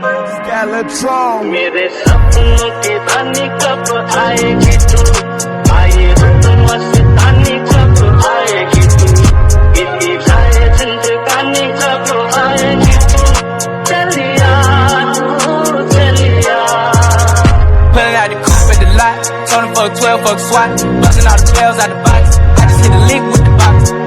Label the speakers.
Speaker 1: Skeletron.
Speaker 2: मेरे सपनों की रानी कब आएगी तू, आए रुत मस्तानी कब आएगी तू, बीती जाए जिंदगानी कब आएगी तू, चलिया तू चलिया.
Speaker 3: Pulling out the coupe at the lot, Tony fuck 12, fuck SWAT, busting all the bells out the box. I just hit a lick with the box.